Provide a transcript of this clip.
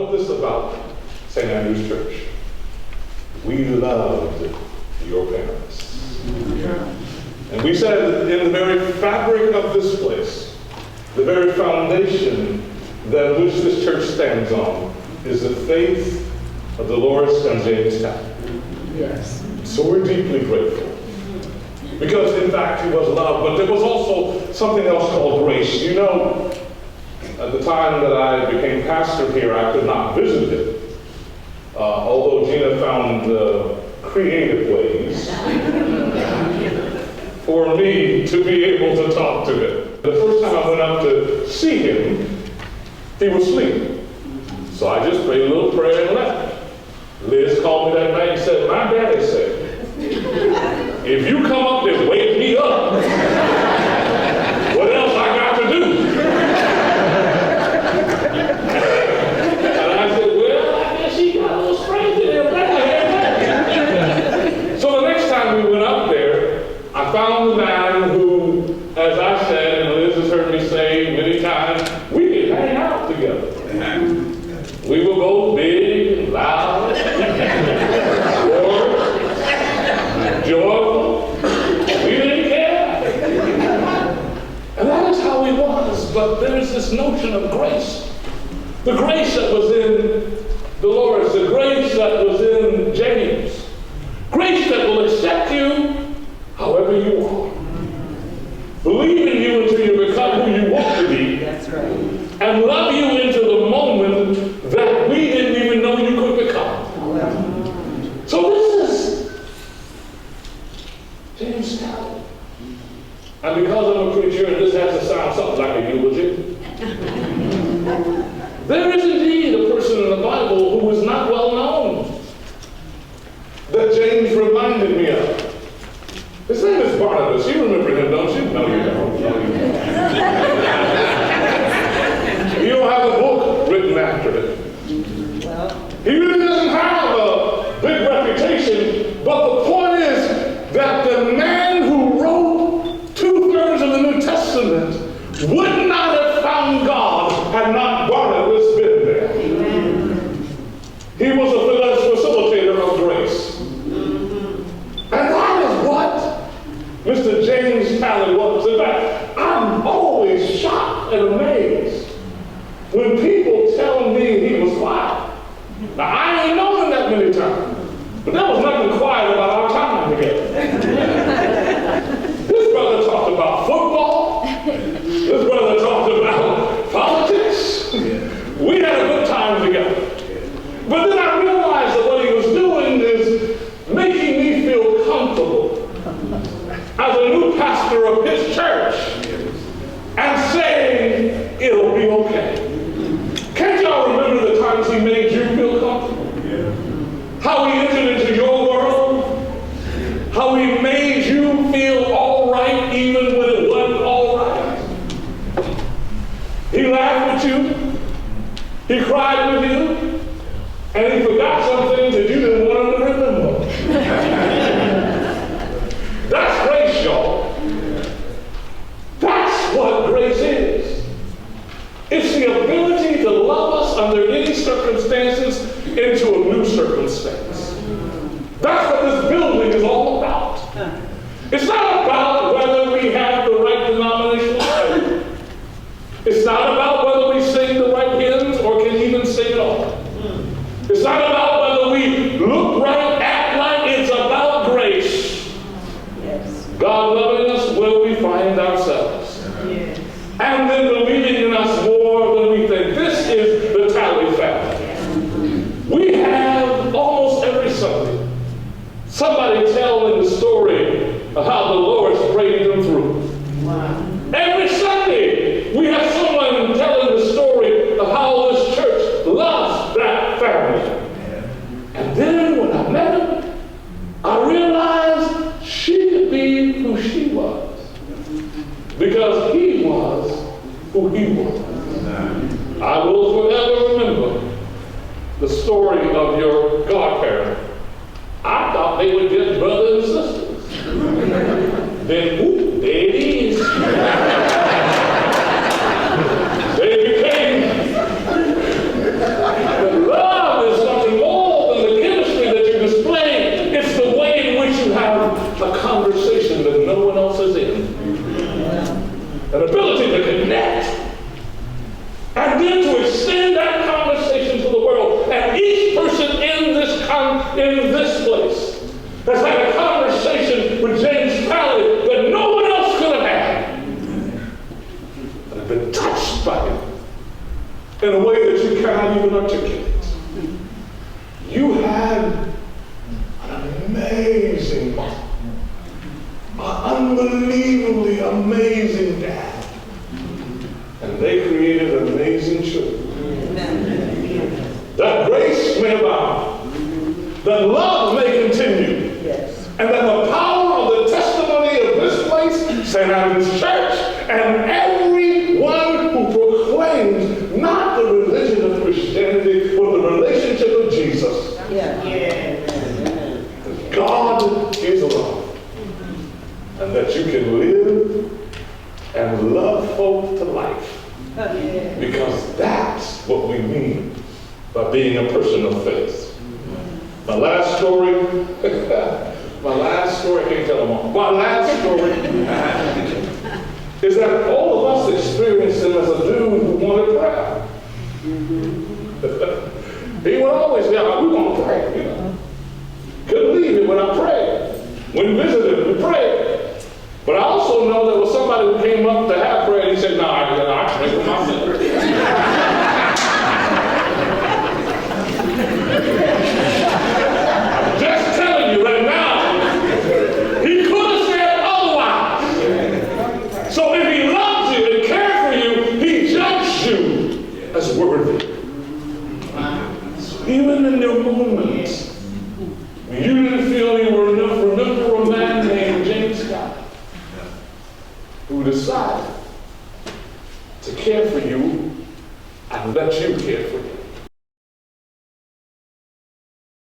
wrote this about St. Andrew's Church. We loved your parents. And we said in the very fabric of this place, the very foundation that which this church stands on is the faith of Dolores and James Tappan. Yes. So we're deeply grateful. Because in fact he was loved, but there was also something else called grace. You know, at the time that I became pastor here, I could not visit it. Although Gina found creative ways for me to be able to talk to him. The first time I went up to see him, he was sleeping. So I just prayed a little prayer and left. Liz called me that night and said, my daddy said, if you come up there, wake me up. What else I got to do? And I said, well, I guess he got a little strength in him. So the next time we went up there, I found a man who, as I said, and Liz has heard me say many times, we could hang out together. We were both big and loud, joyful. We didn't care. And that is how he was. But there is this notion of grace. The grace that was in Dolores, the grace that was in James. Grace that will accept you however you are. Believe in you until you become who you want to be. That's right. And love you into the moment that we didn't even know you could become. So this is James Tappan. And because I'm a preacher, and this has to sound something like a eulogy, there is indeed a person in the Bible who is not well known that James reminded me of. His name is Barnabas. You remember him, don't you? No, you don't. No, you don't. You don't have a book written after him. He really doesn't have a big reputation, but the point is that the man who wrote 2/3 of the New Testament would not have found God had not Barnabas been there. He was a facilitator of grace. And that is what Mr. James Tappan was. In fact, I'm always shocked and amazed when people tell me he was quiet. Now, I ain't known him that many times, but there was nothing quiet about our time together. This brother talked about football. This brother talked about politics. We had a good time together. But then I realized that what he was doing is making me feel comfortable as a new pastor of his church and saying, it'll be okay. Can't y'all remember the times he made you feel comfortable? How he entered into your world? How he made you feel all right even when it wasn't all right? He laughed with you. He cried with you. And he forgot some things that you didn't want him to remember. That's grace, y'all. That's what grace is. It's the ability to love us under any circumstances into a new circumstance. That's what this building is all about. It's not about whether we have the right denominational faith. It's not about whether we sing the right hymns or can even sing at all. It's not about whether we look right, act right. It's about grace. Yes. God loving us where we find ourselves. Yes. And then believing in us more than we think. This is the Talley family. We have almost every Sunday somebody telling the story of how the Lord's prayed them through. Wow. Every Sunday we have someone telling the story of how this church loves that family. And then when I met him, I realized she could be who she was. Because he was who he was. I will forever remember the story of your godparent. I thought they were just brothers and sisters. Then, ooh, there it is. They became articulate. You had an amazing mom, an unbelievably amazing dad, and they created amazing children. That grace may abound, that love may continue, Yes. and that the power of the testimony of this place, St. Andrew's Church, and everyone who proclaims not the religion of Christianity, but the relationship of Jesus. Yeah. God is love, and that you can live and love folk to life, because that's what we mean by being a person of faith. My last story, I can't tell them all. My last story is that all of us experienced him as a dude who wanted prayer. He would always say, we want to pray, you know. Couldn't leave it without praying. When we visited, we prayed. But I also know there was somebody who came up to have prayer and he said, I pray with myself. I'm just telling you right now, he could have said otherwise. So if he loves you and cares for you, he judges you as worthy. Even in your moments, when you didn't feel you were enough, remember a man named James Scott who decided to care for you and let you care for him.